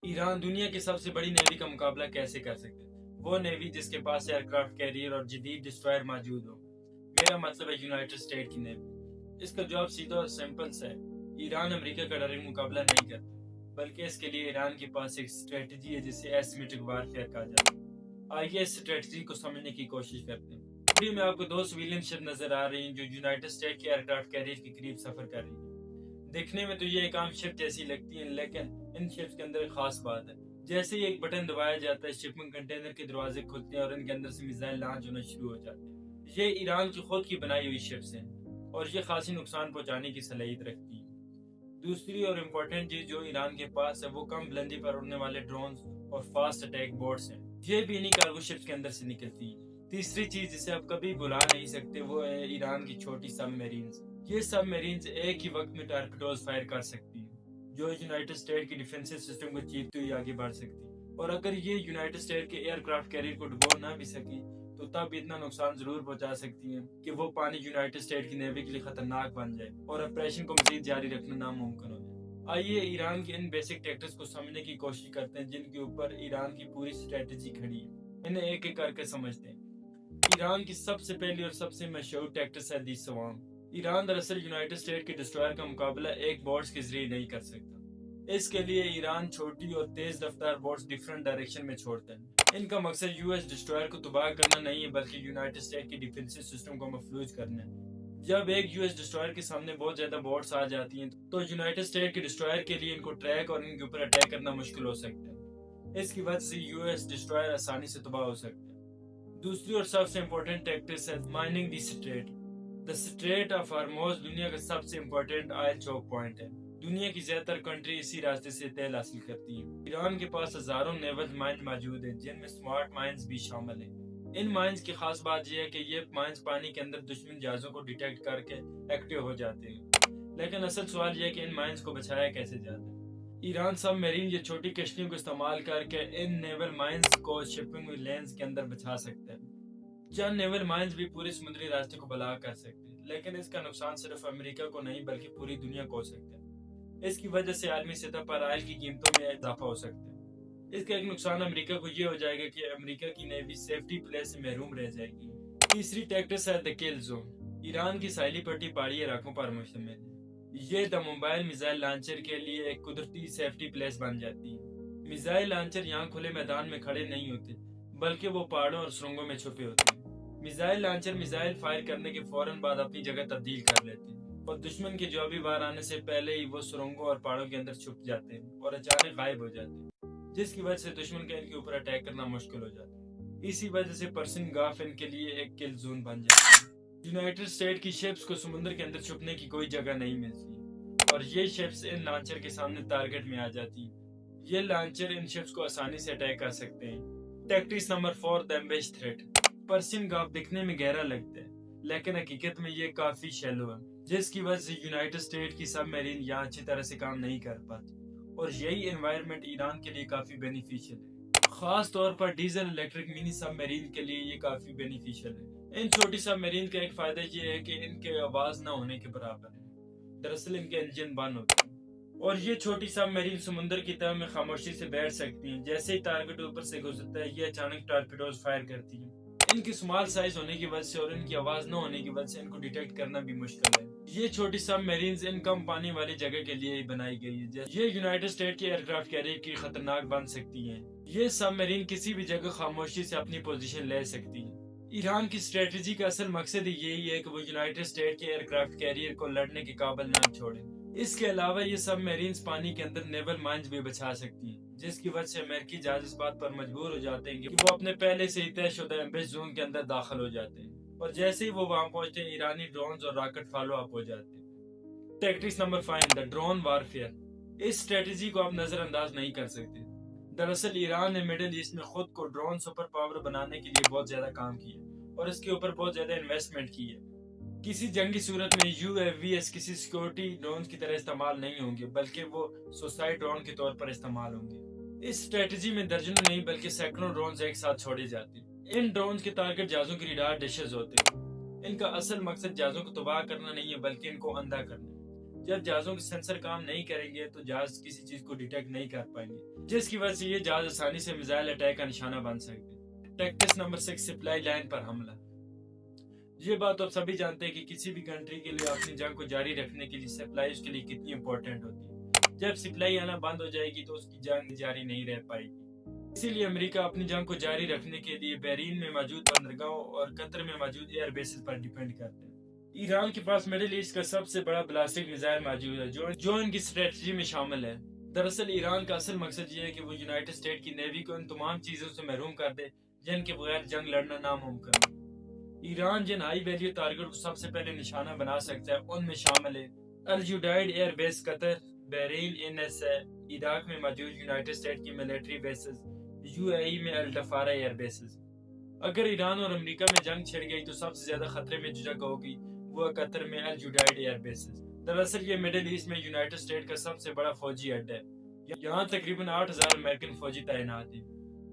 ایران دنیا کی سب سے بڑی نیوی کا مقابلہ کیسے کر سکتے ہیں؟ وہ نیوی جس کے پاس ایئر کرافٹ کیریئر اور جدید ڈسٹرائر موجود ہو۔ میرا مطلب ہے یونائٹڈ اسٹیٹ کی نیوی۔ اس کا جواب سیدھا اور سمپل سا ہے۔ ایران امریکہ کا ڈائریکٹ مقابلہ نہیں کرتا، بلکہ اس کے لیے ایران کے پاس ایک اسٹریٹجی ہے جسے ایسیمیٹرک وارفیئر کہا جاتا ہے۔ آئیے اس اسٹریٹجی کو سمجھنے کی کوشش کرتے ہیں۔ ابھی میں آپ کو دو سویلین شپ نظر آ رہی ہیں جو یونائٹڈ اسٹیٹ کے ایئر کرافٹ کیریئر کے قریب سفر کر رہی ہیں۔ دیکھنے میں تو یہ ایک عام شپ جیسی لگتی ہیں، لیکن ان شپس کے اندر ایک خاص بات ہے۔ جیسے ہی ایک بٹن دبایا جاتا ہے، شپنگ کنٹینر کے دروازے کھلتے ہیں اور ان کے اندر سے میزائل لانچ ہونا شروع ہو جاتے ہیں۔ یہ ایران کی خود کی بنائی ہوئی شپس ہیں اور یہ خاصی نقصان پہنچانے کی صلاحیت رکھتی ہیں۔ دوسری اور امپورٹنٹ چیز جو ایران کے پاس ہے وہ کم بلندی پر اڑنے والے ڈرونز اور فاسٹ اٹیک بورڈز ہیں۔ یہ بھی انہی کارگو شپس کے اندر سے نکلتی ہیں۔ تیسری چیز جسے آپ کبھی بھلا نہیں سکتے وہ ہے ایران کی چھوٹی سب میرینز۔ یہ سب میرینز ایک ہی وقت میں ٹارپیڈوز فائر کر سکتی ہیں، جو یونائٹڈ اسٹیٹ کی ڈیفنسو سسٹم کو چیرتے ہوئے آگے بڑھ سکتی ہیں۔ اور اگر یہ یونائٹڈ اسٹیٹ کے ایئر کرافٹ کیریئر کو ڈبو نہ بھی سکی تو تب اتنا نقصان ضرور پہنچا سکتی ہیں کہ وہ پانی یونائٹڈ اسٹیٹ کی نیوی کے لیے خطرناک بن جائے اور آپریشن کو مزید جاری رکھنا ناممکن ہو جائے۔ آئیے ایران کے ان بیسک ٹیکٹس کو سمجھنے کی کوشش کرتے ہیں جن کے اوپر ایران کی پوری اسٹریٹجی کھڑی ہے۔ انہیں ایک ایک کر کے سمجھتے ہیں۔ ایران کی سب سے پہلی اور سب سے مشہور ٹیکٹس ہے دی سوام۔ ایران دراصل یونائٹڈ اسٹیٹ کے ڈسٹرائر کا مقابلہ ایک بورڈز کے ذریعے نہیں کر سکتا۔ اس کے لیے ایران چھوٹی اور تیز رفتار بورڈز ڈیفرنٹ ڈائریکشن میں چھوڑتا ہے۔ ان کا مقصد یو ایس ڈسٹرائر کو تباہ کرنا نہیں ہے بلکہ یونائٹڈ اسٹیٹ کی ڈیفنسو سسٹم کو مفلوج کرنا ہے۔ جب ایک یو ایس ڈسٹرائر کے سامنے بہت زیادہ بورڈز آ جاتی ہیں تو یونائٹڈ اسٹیٹ کے ڈسٹرائر کے لیے ان کو ٹریک اور ان کے اوپر اٹیک کرنا مشکل ہو سکتا ہے۔ اس کی وجہ سے یو ایس ڈسٹرائر آسانی سے تباہ ہو سکتا ہے۔ دوسری اور سب سے امپورٹنٹ ٹیکٹس ہے mining the strait. The strait of Hormuz دنیا کا سب سے امپورٹنٹ آئل چوک پوائنٹ ہے۔ دنیا کی زیادہ تر کنٹری اسی راستے سے تیل حاصل کرتی ہیں۔ ایران کے پاس ہزاروں نیول مائن موجود ہیں جن میں سمارٹ مائنز بھی شامل ہیں۔ ان مائنز کی خاص بات یہ ہے کہ یہ مائنز پانی کے اندر دشمن جہازوں کو ڈیٹیکٹ کر کے ایکٹیو ہو جاتے ہیں۔ لیکن اصل سوال یہ ہے کہ ان مائنز کو بچایا کیسے جاتا ہے۔ ایران سب میرین یا چھوٹی کشتیوں کو استعمال کر کے ان نیول مائنز کو شپنگ لینز کے اندر بچا سکتے ہیں۔ چند نیول مائنز بھی پورے سمندری راستے کو بلاک کر سکتے ہیں، لیکن اس کا نقصان صرف امریکہ کو نہیں بلکہ پوری دنیا کو ہو سکتا ہے۔ اس کی وجہ سے عالمی سطح پر آئل کی قیمتوں میں اضافہ ہو سکتا ہے۔ اس کا ایک نقصان امریکہ کو یہ ہو جائے گا کہ امریکہ کی نیوی سیفٹی پلے سے محروم رہ جائے گی۔ تیسری ٹیکٹس ہے دی کل زون۔ ایران کی ساحلی پٹی پہاڑی علاقوں پر مشتمل ہے۔ یہ دی موبائل میزائل لانچر کے لیے ایک قدرتی سیفٹی پلیس بن جاتی ہے۔ میزائل لانچر یہاں کھلے میدان میں کھڑے نہیں ہوتے بلکہ وہ پہاڑوں اور سرنگوں میں چھپے ہوتے ہیں۔ میزائل لانچر میزائل فائر کرنے کے فوراً بعد اپنی جگہ تبدیل کر لیتے ہیں اور دشمن کے جوابی وار آنے سے پہلے ہی وہ سرنگوں اور پہاڑوں کے اندر چھپ جاتے ہیں اور اچانک غائب ہو جاتے ہیں، جس کی وجہ سے دشمن کا ان کے اوپر اٹیک کرنا مشکل ہو جاتا ہے۔ اسی وجہ سے پرسن گاف ان کے لیے ایک کل زون بن جاتی ہے۔ یونائٹڈ اسٹیٹ کی شپس کو سمندر کے اندر چھپنے کی کوئی جگہ نہیں ملتی اور یہ شپس ان لانچر کے سامنے ٹارگٹ میں آ جاتی ہیں۔ یہ لانچر ان شپس کو آسانی سے اٹیک کر سکتے ہیں۔ ٹیکٹس نمبر 4 دی ایمبش تھریٹ۔ پرسن گاف دکھنے میں گہرا لگتا ہے لیکن حقیقت میں یہ کافی شیلو ہے، جس کی وجہ سے یونائٹڈ اسٹیٹ کی سب میرین یہاں اچھی طرح سے کام نہیں کر پاتی اور یہی انوائرمنٹ ایران کے لیے کافی بینیفیشل ہے۔ خاص طور پر ڈیزل الیکٹرک منی سب میرین کے لیے یہ کافی بینیفیشل ہے۔ ان چھوٹی سب میرین کا ایک فائدہ یہ ہے کہ ان کے آواز نہ ہونے کے برابر ہے، دراصل ان کے انجن بند ہوتے ہیں اور یہ چھوٹی سب میرین سمندر کی تہہ میں خاموشی سے بیٹھ سکتی ہیں۔ جیسے ہی ٹارگٹ اوپر سے گزرتا ہے یہ اچانک ٹارپیڈوز فائر کرتی ہیں۔ ان کی سمال سائز ہونے کی وجہ سے اور ان کی آواز نہ ہونے کی وجہ سے ان کو ڈیٹیکٹ کرنا بھی مشکل ہے۔ یہ چھوٹی سب میرینز ان کم پانی والی جگہ کے لیے ہی بنائی گئی ہے۔ یہ یونائٹڈ اسٹیٹ کے ایئر کرافٹ کیریئر کی خطرناک بن سکتی ہیں۔ یہ سب میرین کسی بھی جگہ خاموشی سے اپنی پوزیشن لے سکتی ہیں۔ ایران کی اسٹریٹجی کا اصل مقصد یہی ہے کہ وہ یونائٹڈ اسٹیٹ کے ایئر کرافٹ کیریئر کو لڑنے کے قابل نہ چھوڑیں۔ اس کے علاوہ یہ سب میرینز پانی کے اندر نیول مائنز بھی بچا سکتی ہیں، جس کی وجہ سے امریکی جہاز اس بات پر مجبور ہو جاتے ہیں کہ وہ اپنے پہلے سے ہی طے شدہ ایمبش زون کے اندر داخل ہو جاتے ہیں اور جیسے ہی وہ وہاں پہنچتے ہیں ایرانی ڈرونز اور راکٹ فالو اپ ہو جاتے ہیں۔ ٹیکٹکس نمبر 5 دی ڈرون وارفیئر۔ اس اسٹریٹجی کو آپ نظر انداز نہیں کر سکتے۔ دراصل ایران نے مڈل ایسٹ میں خود کو ڈرون سپر پاور بنانے کے لیے بہت زیادہ کام کیا اور اس کے اوپر بہت زیادہ انویسٹمنٹ کی ہے۔ کسی جنگی صورت میں یو اے وی ایس کسی سیکورٹی ڈرونز کی طرح استعمال نہیں ہوں گے بلکہ وہ سوسائٹ ڈرون کے طور پر استعمال ہوں گے۔ اس اسٹریٹجی میں درجنوں نہیں بلکہ سینکڑوں ڈرونز ایک ساتھ چھوڑے جاتے ہیں۔ ان ڈرونز کے ٹارگٹ جہازوں کی ریڈار ڈشز ہوتے ہیں۔ ان کا اصل مقصد جہازوں کو تباہ کرنا نہیں ہے بلکہ ان کو اندھا کرنا ہے۔ جب جہازوں کے سینسر کام نہیں کریں گے تو جہاز کسی چیز کو ڈیٹیکٹ نہیں کر پائیں گے، جس کی وجہ سے یہ جہاز آسانی سے میزائل اٹیک کا نشانہ بن سکتے۔ ٹیکٹس نمبر 6، سپلائی لائن پر حملہ۔ یہ بات تو آپ سبھی جانتے ہیں کہ کسی بھی کنٹری کے لیے اپنی جنگ کو جاری رکھنے کے لیے سپلائی اس کے لیے کتنی امپورٹنٹ ہوتی ہے۔ جب سپلائی آنا بند ہو جائے گی تو اس کی جنگ جاری نہیں رہ پائے گی۔ اسی لیے امریکہ اپنی جنگ کو جاری رکھنے کے لیے بحرین میں موجود بندرگاہوں اور قطر میں موجود ایئر بیسز پر ڈیپینڈ کرتے ہیں۔ ایران کے پاس مڈل ایسٹ کا سب سے بڑا بلاسٹک میزائل موجود ہے جو ان کی اسٹریٹجی میں شامل ہے۔ دراصل ایران کا اصل مقصد یہ ہے کہ وہ یونائٹڈ اسٹیٹ کی نیوی کو ان تمام چیزوں سے محروم کر دے جن کے بغیر جنگ لڑنا ناممکن ہے۔ ایران جن ہائی ویلیو ٹارگٹ کو سب سے پہلے نشانہ بنا سکتا ہے ان میں شامل ہے الجوڈائڈ ایئر بیس قطر، بحرین NSA، عراق میں موجود یونائٹڈ اسٹیٹ کی ملٹری بیسز، UAE میں الڈفارہ ایئر بیسز۔ اگر ایران اور امریکہ میں جنگ چھڑ گئی تو سب سے زیادہ خطرے میں جو جگہ ہوگی وہ قطر میں الجوڈائڈ ایئر بیسز۔ دراصل یہ مڈل ایسٹ میں یونائٹڈ اسٹیٹ کا سب سے بڑا فوجی اڈا ہے، یہاں تقریباً 8000 امریکن فوجی تعینات ہیں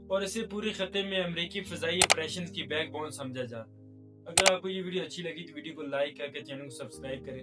اور اسے پورے خطے میں امریکی فضائی آپریشنز کی بیک بون سمجھا جاتا ہے۔ اگر آپ کو یہ ویڈیو اچھی لگی تو ویڈیو کو لائک کر کے چینل کو سبسکرائب کریں۔